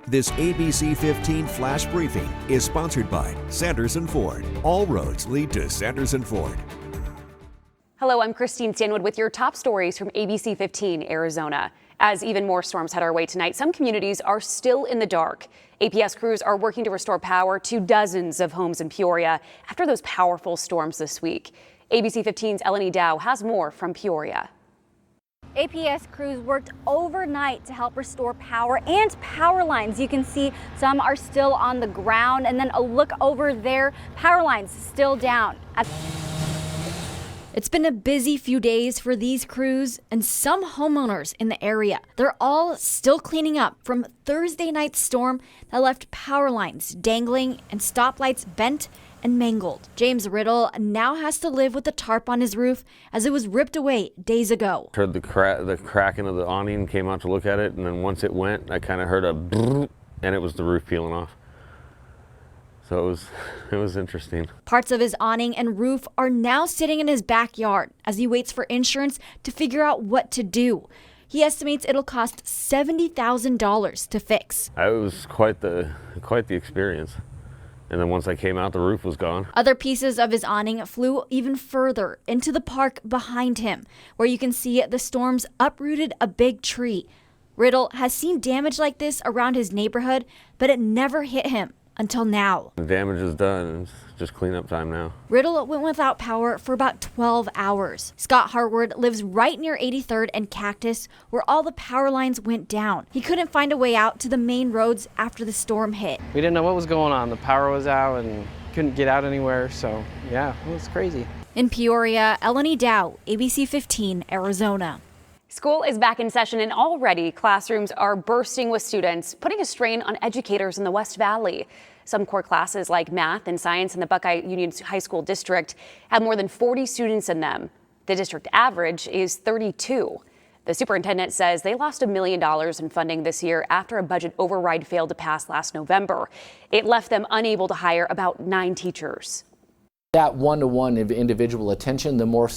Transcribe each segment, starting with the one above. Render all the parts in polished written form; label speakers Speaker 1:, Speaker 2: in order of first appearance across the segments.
Speaker 1: This ABC15 Flash Briefing is sponsored by Sanderson Ford. All roads lead to Sanderson Ford.
Speaker 2: Hello, I'm Christine Stanwood with your top stories from ABC15 Arizona. As even more storms head our way tonight, some communities are still in the dark. APS crews are working to restore power to dozens of homes in Peoria after those powerful storms this week. ABC15's Eleni Dow has more from Peoria.
Speaker 3: APS crews worked overnight to help restore power and power lines. You can see some are still on the ground, and then a look over there, power lines still down.
Speaker 4: It's been a busy few days for these crews and some homeowners in the area. They're all still cleaning up from Thursday night's storm that left power lines dangling and stoplights bent and mangled. James Riddle now has to live with a tarp on his roof as it was ripped away days ago.
Speaker 5: Heard the cracking of the awning, came out to look at it, and then once it went, I kind of heard a brrr, and it was the roof peeling off. So it was interesting.
Speaker 4: Parts of his awning and roof are now sitting in his backyard as he waits for insurance to figure out what to do. He estimates it'll cost $70,000 to fix.
Speaker 5: It was quite the experience. And then once I came out, the roof was gone.
Speaker 4: Other pieces of his awning flew even further into the park behind him, where you can see the storms uprooted a big tree. Riddle has seen damage like this around his neighborhood, but it never hit him until now.
Speaker 5: The damage is done. It's just cleanup time now.
Speaker 4: Riddle went without power for about 12 hours. Scott Harward lives right near 83rd and Cactus, where all the power lines went down. He couldn't find a way out to the main roads after the storm hit.
Speaker 6: We didn't know what was going on. The power was out and couldn't get out anywhere. So yeah, it was crazy.
Speaker 4: In Peoria, Eleni Dow, ABC15 Arizona.
Speaker 2: School is back in session, and already classrooms are bursting with students, putting a strain on educators in the West Valley. Some core classes like math and science in the Buckeye Union High School district have more than 40 students in them. The district average is 32. The superintendent says they lost $1 million in funding this year after a budget override failed to pass last November. It left them unable to hire about 9 teachers.
Speaker 7: That one-to-one individual attention, the more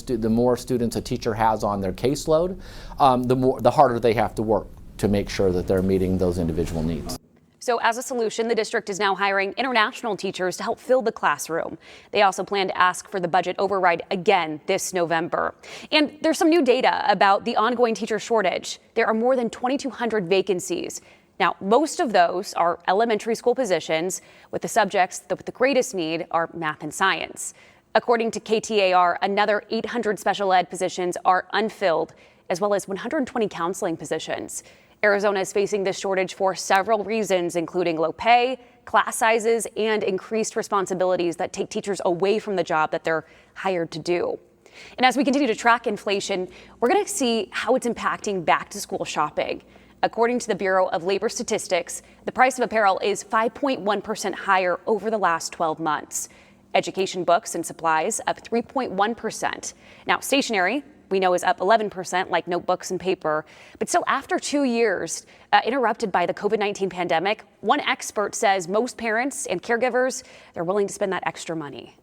Speaker 7: students a teacher has on their caseload, the harder they have to work to make sure that they're meeting those individual needs.
Speaker 2: So as a solution, the district is now hiring international teachers to help fill the classroom. They also plan to ask for the budget override again this November. And there's some new data about the ongoing teacher shortage. There are more than 2,200 vacancies. Now, most of those are elementary school positions, with the subjects with the greatest need are math and science. According to KTAR, another 800 special ed positions are unfilled, as well as 120 counseling positions. Arizona is facing this shortage for several reasons, including low pay, class sizes, and increased responsibilities that take teachers away from the job that they're hired to do. And as we continue to track inflation, we're going to see how it's impacting back-to-school shopping. According to the Bureau of Labor Statistics, the price of apparel is 5.1% higher over the last 12 months. Education books and supplies up 3.1%. Now, stationery, we know, is up 11%, like notebooks and paper. But still, after 2 years interrupted by the COVID-19 pandemic, one expert says most parents and caregivers, they're willing to spend that extra money.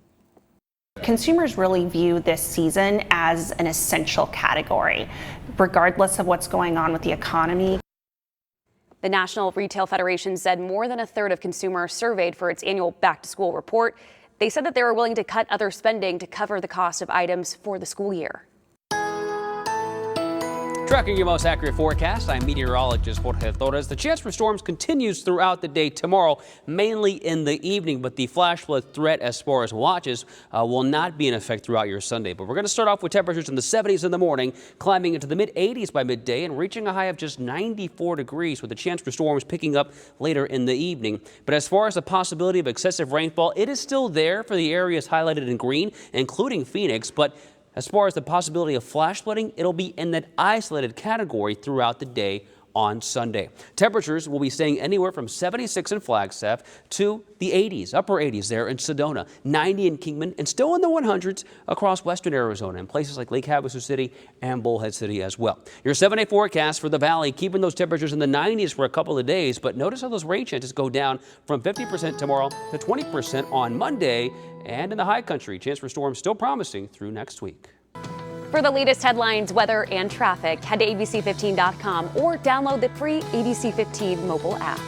Speaker 8: Consumers really view this season as an essential category, regardless of what's going on with the economy.
Speaker 2: The National Retail Federation said more than a third of consumers surveyed for its annual back-to-school report. They said that they were willing to cut other spending to cover the cost of items for the school year.
Speaker 9: Tracking your most accurate forecast, I'm meteorologist Jorge Torres. The chance for storms continues throughout the day tomorrow, mainly in the evening, but the flash flood threat as far as watches will not be in effect throughout your Sunday. But we're going to start off with temperatures in the 70s in the morning, climbing into the mid-80s by midday and reaching a high of just 94 degrees with the chance for storms picking up later in the evening. But as far as the possibility of excessive rainfall, it is still there for the areas highlighted in green, including Phoenix, but as far as the possibility of flash flooding, it'll be in that isolated category throughout the day on Sunday. Temperatures will be staying anywhere from 76 in Flagstaff to the 80s, upper 80s there in Sedona, 90 in Kingman, and still in the 100s across western Arizona in places like Lake Havasu City and Bullhead City as well. Your 7-day forecast for the valley, keeping those temperatures in the 90s for a couple of days, but notice how those rain chances go down from 50% tomorrow to 20% on Monday. And in the high country, chance for storms still promising through next week.
Speaker 2: For the latest headlines, weather, and traffic, head to abc15.com or download the free ABC15 mobile app.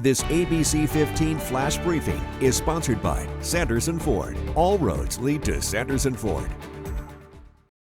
Speaker 1: This ABC15 Flash Briefing is sponsored by Sanderson Ford. All roads lead to Sanderson Ford.